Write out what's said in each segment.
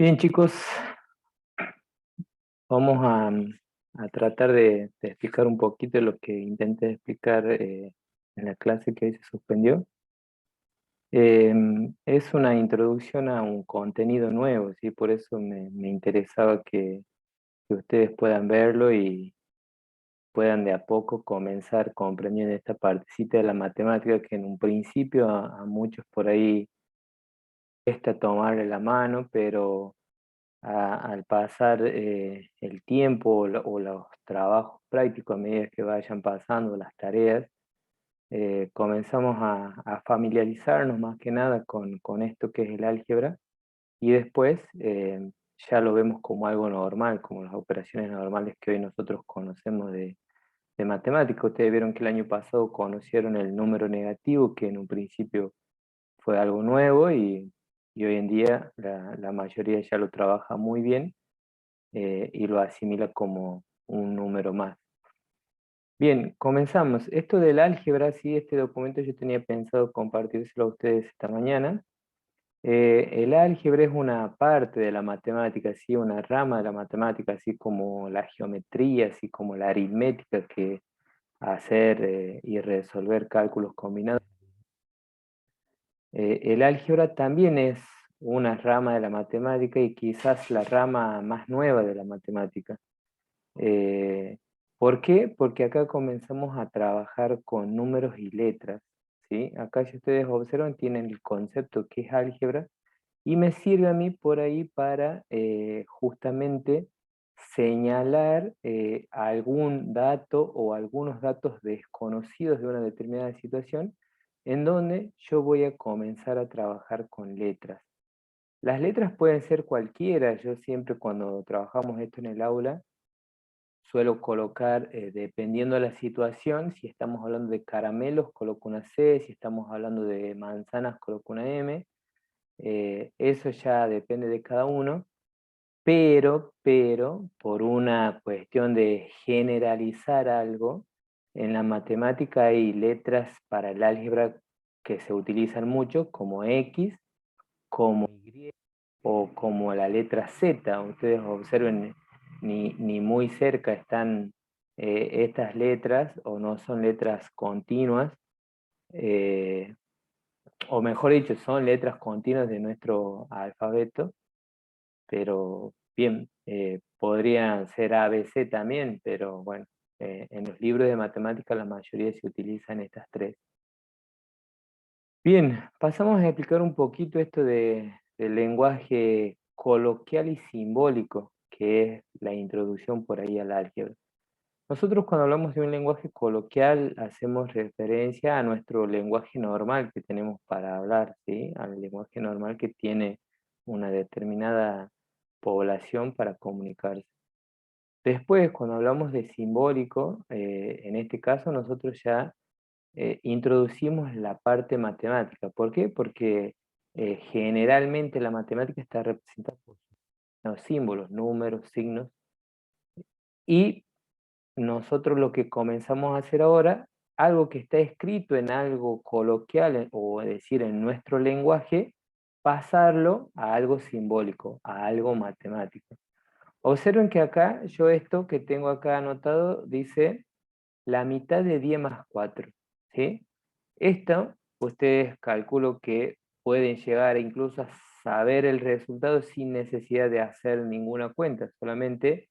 Bien, chicos, vamos a tratar de explicar un poquito lo que intenté explicar en la clase que hoy se suspendió. Es una introducción a un contenido nuevo, ¿sí? Por eso me interesaba que ustedes puedan verlo y puedan de a poco comenzar comprendiendo esta partecita de la matemática que en un principio a muchos por ahí cuesta tomarle la mano, pero al pasar el tiempo o los trabajos prácticos a medida que vayan pasando las tareas, comenzamos a familiarizarnos más que nada con esto que es el álgebra y después ya lo vemos como algo normal, como las operaciones normales que hoy nosotros conocemos de matemática. Ustedes vieron que el año pasado conocieron el número negativo, que en un principio fue algo nuevo y hoy en día la mayoría ya lo trabaja muy bien y lo asimila como un número más. Bien, comenzamos. Esto del álgebra, sí, este documento yo tenía pensado compartírselo a ustedes esta mañana. El álgebra es una parte de la matemática, sí, una rama de la matemática, así como la geometría, así como la aritmética, que hacer y resolver cálculos combinados. El álgebra también es una rama de la matemática y quizás la rama más nueva de la matemática. Eh, ¿Por qué? Porque acá comenzamos a trabajar con números y letras, ¿sí? Acá, si ustedes observan, tienen el concepto que es álgebra y me sirve a mí por ahí para justamente señalar algún dato o algunos datos desconocidos de una determinada situación en donde yo voy a comenzar a trabajar con letras. Las letras pueden ser cualquiera. Yo siempre cuando trabajamos esto en el aula suelo colocar, dependiendo de la situación, si estamos hablando de caramelos, coloco una C, si estamos hablando de manzanas, coloco una M. Eso ya depende de cada uno, pero, por una cuestión de generalizar algo, en la matemática hay letras para el álgebra que se utilizan mucho, como X, como Y o como la letra Z. Ustedes observen, ni muy cerca están estas letras, o no son letras continuas, eh, o mejor dicho, son letras continuas de nuestro alfabeto, pero bien, podrían ser A, B, C también, pero bueno, en los libros de matemáticas la mayoría se utilizan estas tres. Bien, pasamos a explicar un poquito esto del lenguaje coloquial y simbólico, que es la introducción por ahí al álgebra. Nosotros cuando hablamos de un lenguaje coloquial hacemos referencia a nuestro lenguaje normal que tenemos para hablar, ¿sí? Al lenguaje normal que tiene una determinada población para comunicarse. Después, cuando hablamos de simbólico, en este caso nosotros ya introducimos la parte matemática. ¿Por qué? Porque generalmente la matemática está representada por los símbolos, números, signos, y nosotros lo que comenzamos a hacer ahora, algo que está escrito en algo coloquial, o decir, en nuestro lenguaje, pasarlo a algo simbólico, a algo matemático. Observen que acá, yo esto que tengo acá anotado, dice la mitad de 10 más 4, ¿sí? Esto, ustedes calculo que pueden llegar incluso a saber el resultado sin necesidad de hacer ninguna cuenta, solamente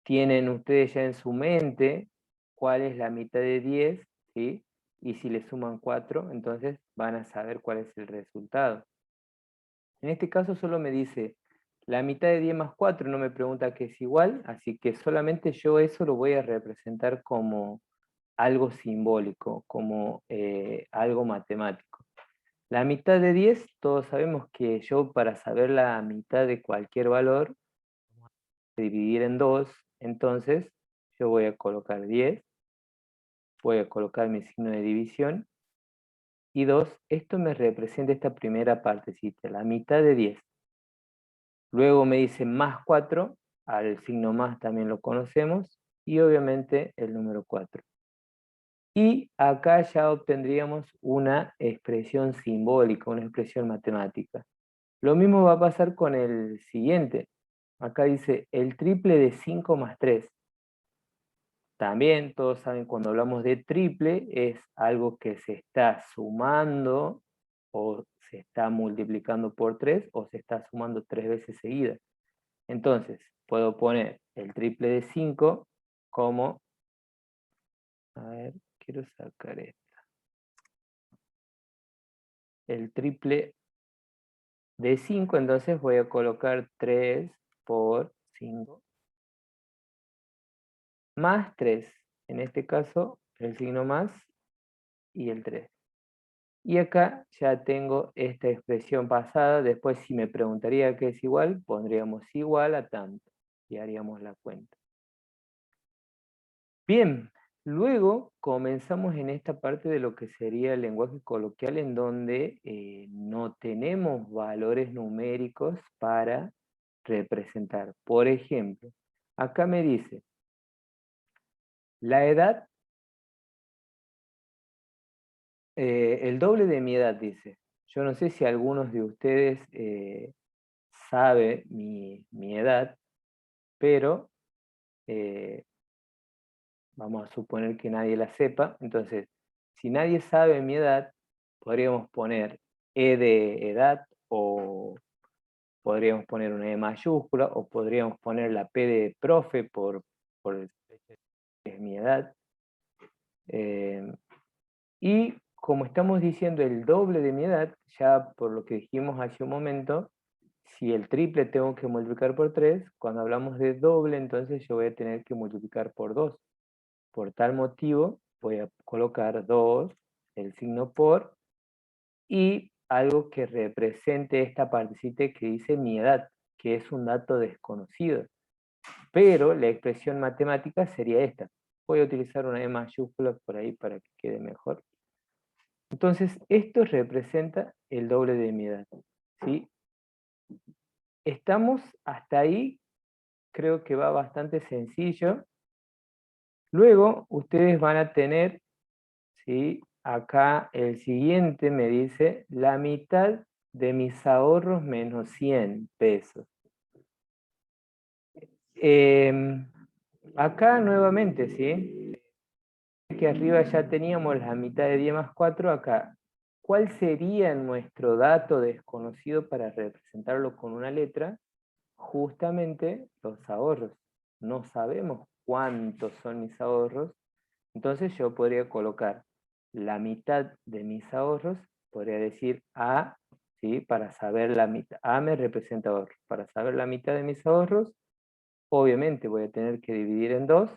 tienen ustedes ya en su mente cuál es la mitad de 10, ¿sí? Y si le suman 4, entonces van a saber cuál es el resultado. En este caso solo me dice la mitad de 10 más 4, no me pregunta qué es igual, así que solamente yo eso lo voy a representar como algo simbólico, como algo matemático. La mitad de 10, todos sabemos que yo para saber la mitad de cualquier valor, dividir en 2, entonces yo voy a colocar 10, voy a colocar mi signo de división, y 2, esto me representa esta primera partecita, la mitad de 10. Luego me dice más 4, al signo más también lo conocemos, y obviamente el número 4. Y acá ya obtendríamos una expresión simbólica, una expresión matemática. Lo mismo va a pasar con el siguiente. Acá dice el triple de 5 más 3. También todos saben cuando hablamos de triple es algo que se está sumando o se está multiplicando por 3 o se está sumando 3 veces seguidas. Entonces, puedo poner el triple de 5 como, a ver, quiero sacar esto. El triple de 5, entonces voy a colocar 3 por 5 más 3. En este caso, el signo más y el 3. Y acá ya tengo esta expresión pasada. Después, si me preguntaría qué es igual, pondríamos igual a tanto y haríamos la cuenta. Bien, luego comenzamos en esta parte de lo que sería el lenguaje coloquial, en donde no tenemos valores numéricos para representar. Por ejemplo, acá me dice, la edad, el doble de mi edad, dice. Yo no sé si algunos de ustedes sabe mi edad, pero vamos a suponer que nadie la sepa. Entonces, si nadie sabe mi edad, podríamos poner E de edad, o podríamos poner una E mayúscula, o podríamos poner la P de profe por el que es mi edad. Y como estamos diciendo el doble de mi edad, ya por lo que dijimos hace un momento, si el triple tengo que multiplicar por 3, cuando hablamos de doble, entonces yo voy a tener que multiplicar por 2. Por tal motivo, voy a colocar 2, el signo por, y algo que represente esta partecita que dice mi edad, que es un dato desconocido. Pero la expresión matemática sería esta. Voy a utilizar una E mayúscula por ahí para que quede mejor. Entonces, esto representa el doble de mi edad, ¿sí? Estamos hasta ahí, creo que va bastante sencillo. Luego, ustedes van a tener, ¿sí? Acá el siguiente me dice, la mitad de mis ahorros menos 100 pesos. Acá nuevamente, ¿sí? Que arriba ya teníamos la mitad de 10 más 4, acá. ¿Cuál sería nuestro dato desconocido para representarlo con una letra? Justamente los ahorros. No sabemos cuántos son mis ahorros, entonces yo podría colocar la mitad de mis ahorros, podría decir A, ¿sí? Para saber la mitad. A me representa ahorros. Para saber la mitad de mis ahorros, obviamente voy a tener que dividir en 2,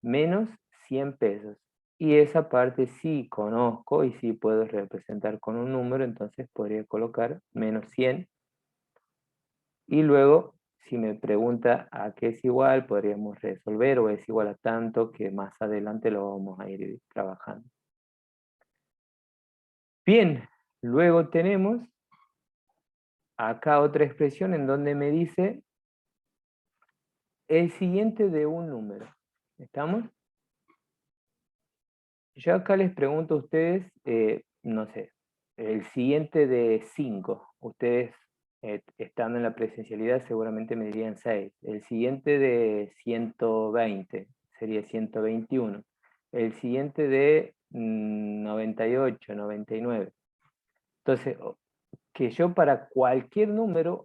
menos 100 pesos. Y esa parte sí conozco y sí puedo representar con un número, entonces podría colocar menos 100. Y luego, si me pregunta a qué es igual, podríamos resolver o es igual a tanto, que más adelante lo vamos a ir trabajando. Bien, luego tenemos acá otra expresión en donde me dice el siguiente de un número. ¿Estamos? Yo acá les pregunto a ustedes, no sé, el siguiente de 5. Ustedes, estando en la presencialidad, seguramente me dirían 6. El siguiente de 120 sería 121. El siguiente de 98, 99. Entonces, que yo para cualquier número,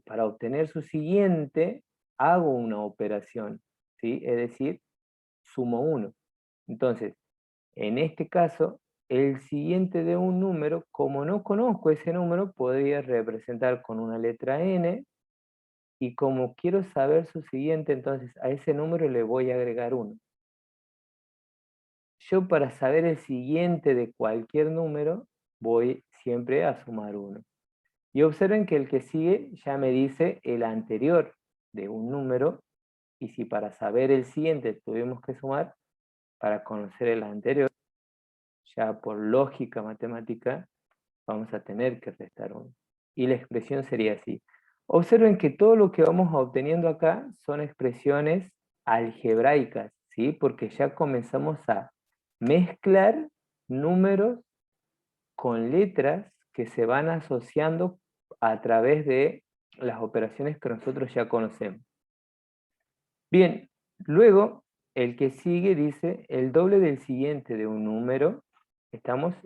para obtener su siguiente, hago una operación, ¿sí? Es decir, sumo 1. Entonces, en este caso, el siguiente de un número, como no conozco ese número, podría representar con una letra n, y como quiero saber su siguiente, entonces a ese número le voy a agregar 1. Yo para saber el siguiente de cualquier número, voy siempre a sumar 1. Y observen que el que sigue ya me dice el anterior de un número, y si para saber el siguiente tuvimos que sumar, para conocer el anterior, ya por lógica matemática, vamos a tener que restar 1. Y la expresión sería así. Observen que todo lo que vamos obteniendo acá son expresiones algebraicas, ¿sí? Porque ya comenzamos a mezclar números con letras que se van asociando a través de las operaciones que nosotros ya conocemos. Bien, luego el que sigue dice el doble del siguiente de un número.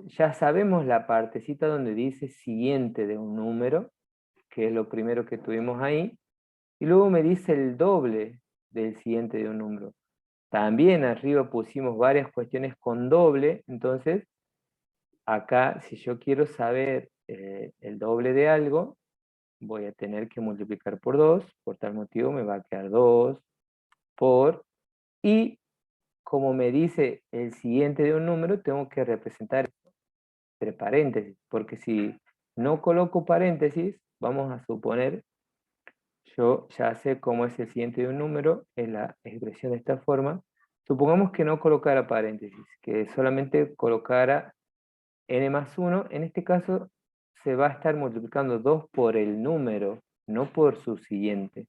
Ya sabemos la partecita donde dice siguiente de un número, que es lo primero que tuvimos ahí, y luego me dice el doble del siguiente de un número. También arriba pusimos varias cuestiones con doble, entonces acá si yo quiero saber el doble de algo, voy a tener que multiplicar por 2, por tal motivo me va a quedar 2 por, y como me dice el siguiente de un número, tengo que representar entre paréntesis, porque si no coloco paréntesis, vamos a suponer, yo ya sé cómo es el siguiente de un número, en la expresión de esta forma, supongamos que no colocara paréntesis, que solamente colocara n más 1, en este caso se va a estar multiplicando 2 por el número, no por su siguiente.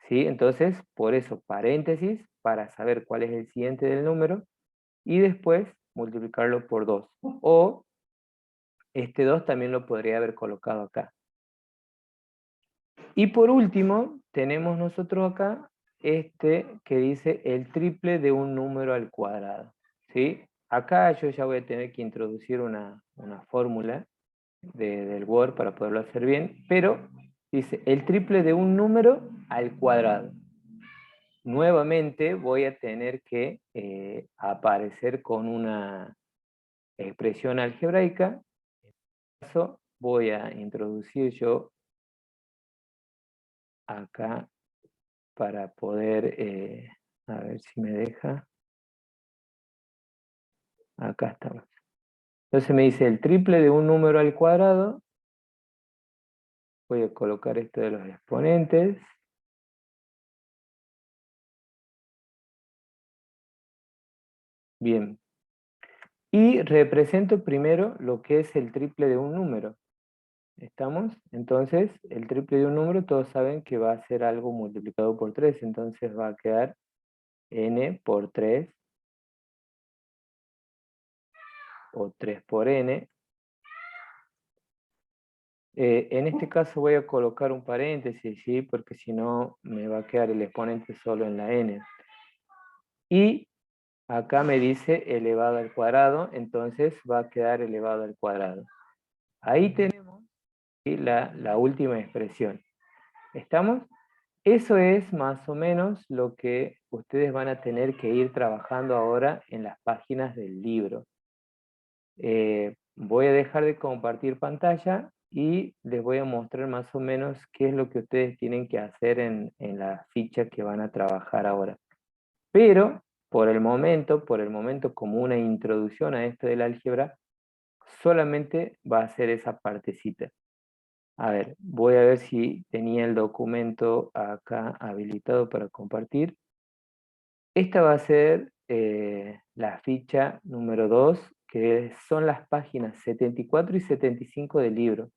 ¿Sí? Entonces, por eso, paréntesis, para saber cuál es el siguiente del número, y después multiplicarlo por 2. O este 2 también lo podría haber colocado acá. Y por último, tenemos nosotros acá este que dice el triple de un número al cuadrado. ¿Sí? Acá yo ya voy a tener que introducir una fórmula del Word para poderlo hacer bien, pero dice el triple de un número al cuadrado. Nuevamente voy a tener que aparecer con una expresión algebraica. En este caso voy a introducir yo acá para poder, a ver si me deja. Acá estamos. Entonces me dice el triple de un número al cuadrado. Voy a colocar esto de los exponentes. Bien. Y represento primero lo que es el triple de un número. ¿Estamos? Entonces, el triple de un número, todos saben que va a ser algo multiplicado por 3, entonces va a quedar n por 3, o 3 por n. En este caso voy a colocar un paréntesis, ¿sí? Porque si no me va a quedar el exponente solo en la n. Y acá me dice elevado al cuadrado, entonces va a quedar elevado al cuadrado. Ahí tenemos, ¿sí?, la última expresión. ¿Estamos? Eso es más o menos lo que ustedes van a tener que ir trabajando ahora en las páginas del libro. Voy a dejar de compartir pantalla y les voy a mostrar más o menos qué es lo que ustedes tienen que hacer en la ficha que van a trabajar ahora. Pero, por el momento, como una introducción a esto del álgebra, solamente va a ser esa partecita. A ver, voy a ver si tenía el documento acá habilitado para compartir. Esta va a ser la ficha número 2, que son las páginas 74 y 75 del libro.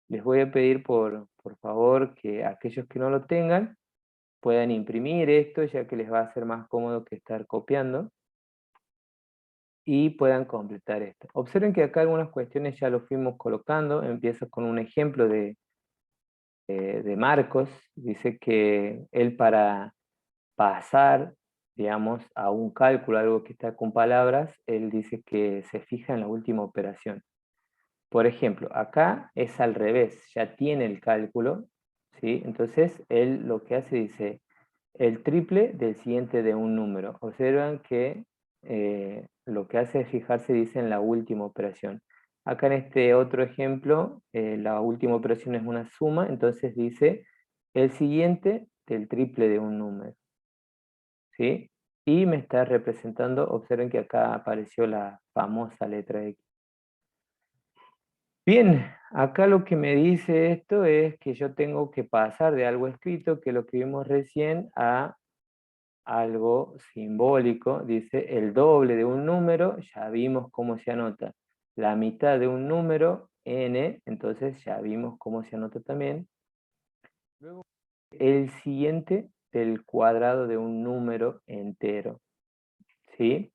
Les voy a pedir por favor que aquellos que no lo tengan puedan imprimir esto, ya que les va a ser más cómodo que estar copiando, y puedan completar esto. Observen que acá algunas cuestiones ya lo fuimos colocando. Empiezo con un ejemplo de Marcos. Dice que él, para pasar, digamos, a un cálculo, algo que está con palabras, él dice que se fija en la última operación. Por ejemplo, acá es al revés, ya tiene el cálculo, ¿sí? Entonces él lo que hace, dice el triple del siguiente de un número. Observan que lo que hace es fijarse, dice, en la última operación. Acá en este otro ejemplo, la última operación es una suma, entonces dice el siguiente del triple de un número. ¿Sí? Y me está representando, observen que acá apareció la famosa letra X. Bien, acá lo que me dice esto es que yo tengo que pasar de algo escrito, que lo que vimos recién, a algo simbólico. Dice el doble de un número, ya vimos cómo se anota. La mitad de un número, n, entonces ya vimos cómo se anota también. Luego, el siguiente del cuadrado de un número entero. ¿Sí?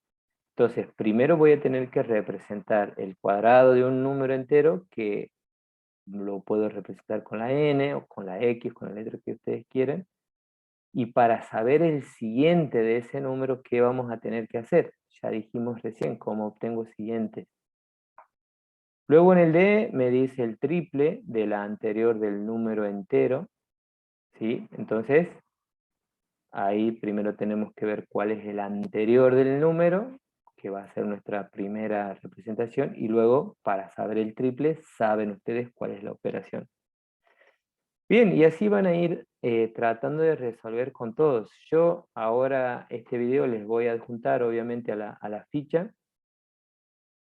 Entonces, primero voy a tener que representar el cuadrado de un número entero, que lo puedo representar con la N o con la X, con la letra que ustedes quieran. Y para saber el siguiente de ese número, ¿qué vamos a tener que hacer? Ya dijimos recién cómo obtengo siguiente. Luego en el D me dice el triple de la anterior del número entero, ¿sí? Entonces, ahí primero tenemos que ver cuál es el anterior del número, que va a ser nuestra primera representación, y luego, para saber el triple, saben ustedes cuál es la operación. Bien, y así van a ir tratando de resolver con todos. Yo ahora este video les voy a adjuntar obviamente a la ficha.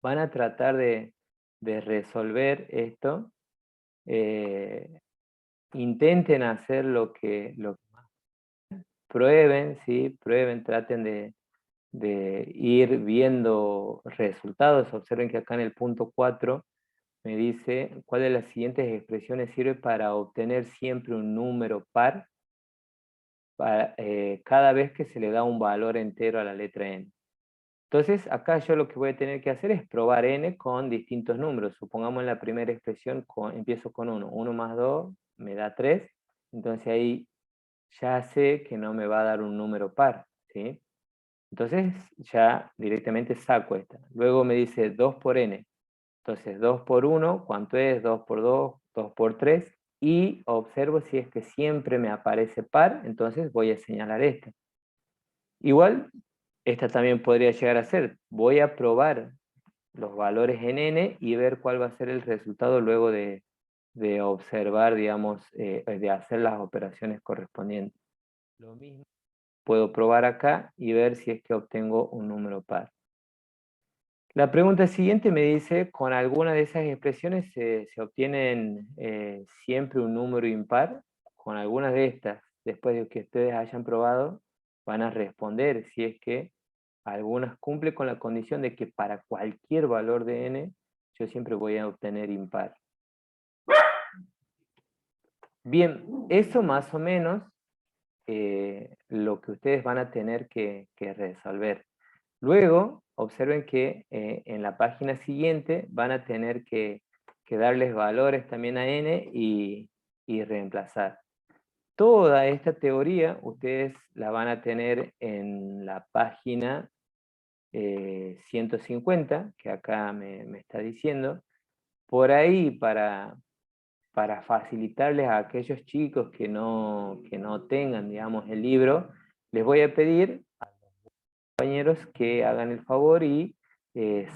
Van a tratar de resolver esto. Intenten hacer lo que prueben, ¿sí? Prueben, traten de ir viendo resultados. Observen que acá en el punto 4 me dice cuál de las siguientes expresiones sirve para obtener siempre un número par cada vez que se le da un valor entero a la letra n. Entonces, acá yo lo que voy a tener que hacer es probar n con distintos números. Supongamos en la primera expresión empiezo con 1. 1 más 2 me da 3. Entonces ahí ya sé que no me va a dar un número par, ¿sí? Entonces ya directamente saco esta. Luego me dice 2 por n. Entonces 2 por 1, ¿cuánto es? 2 por 2, 2 por 3. Y observo si es que siempre me aparece par, entonces voy a señalar esta. Igual, esta también podría llegar a ser. Voy a probar los valores en n y ver cuál va a ser el resultado luego de observar, digamos, de hacer las operaciones correspondientes. Lo mismo puedo probar acá y ver si es que obtengo un número par. La pregunta siguiente me dice, ¿con alguna de esas expresiones se obtienen siempre un número impar? Con algunas de estas, después de que ustedes hayan probado, van a responder si es que algunas cumplen con la condición de que para cualquier valor de n, yo siempre voy a obtener impar. Bien, eso más o menos lo que ustedes van a tener que resolver. Luego, observen que en la página siguiente van a tener que darles valores también a n y reemplazar. Toda esta teoría ustedes la van a tener en la página 150, que acá me está diciendo. Por ahí, para facilitarles a aquellos chicos que no tengan, digamos, el libro, les voy a pedir compañeros que hagan el favor y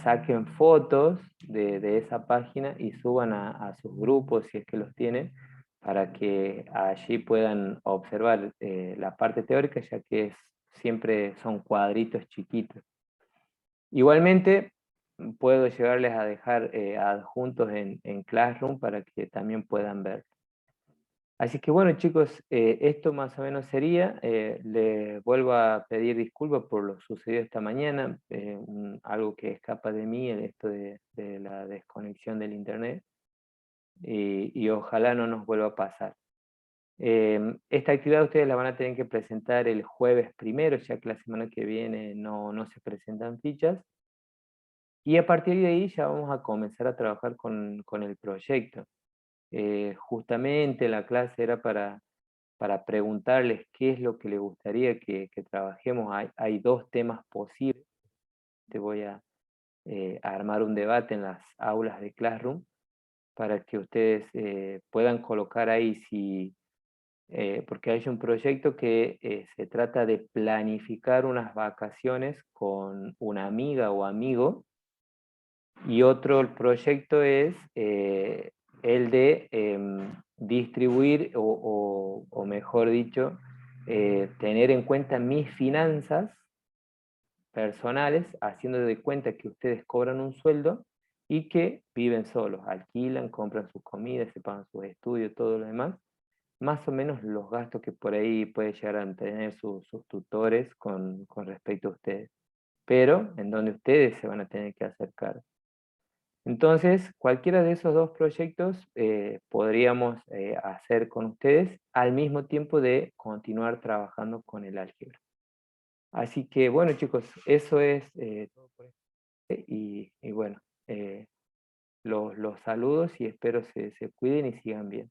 saquen fotos de esa página y suban a sus grupos si es que los tienen, para que allí puedan observar la parte teórica, ya que siempre son cuadritos chiquitos. Igualmente, puedo llegarles a dejar adjuntos en Classroom para que también puedan ver. Así que bueno, chicos, esto más o menos sería. Les vuelvo a pedir disculpas por lo sucedido esta mañana, algo que escapa de mí, esto de la desconexión del internet, y ojalá no nos vuelva a pasar. Esta actividad ustedes la van a tener que presentar el jueves primero, ya que la semana que viene no se presentan fichas, y a partir de ahí ya vamos a comenzar a trabajar con el proyecto. Justamente la clase era para preguntarles qué es lo que les gustaría que trabajemos. Hay dos temas posibles. Te voy a armar un debate en las aulas de Classroom para que ustedes puedan colocar ahí porque hay un proyecto que se trata de planificar unas vacaciones con una amiga o amigo, y otro proyecto es el de distribuir o mejor dicho, tener en cuenta mis finanzas personales, haciendo de cuenta que ustedes cobran un sueldo y que viven solos, alquilan, compran sus comidas, se pagan sus estudios, todo lo demás, más o menos los gastos que por ahí puede llegar a tener sus tutores con respecto a ustedes, pero en donde ustedes se van a tener que hacer cargo. Entonces, cualquiera de esos dos proyectos podríamos hacer con ustedes al mismo tiempo de continuar trabajando con el álgebra. Así que, bueno, chicos, eso es todo por hoy. Y bueno, los saludos y espero se cuiden y sigan bien.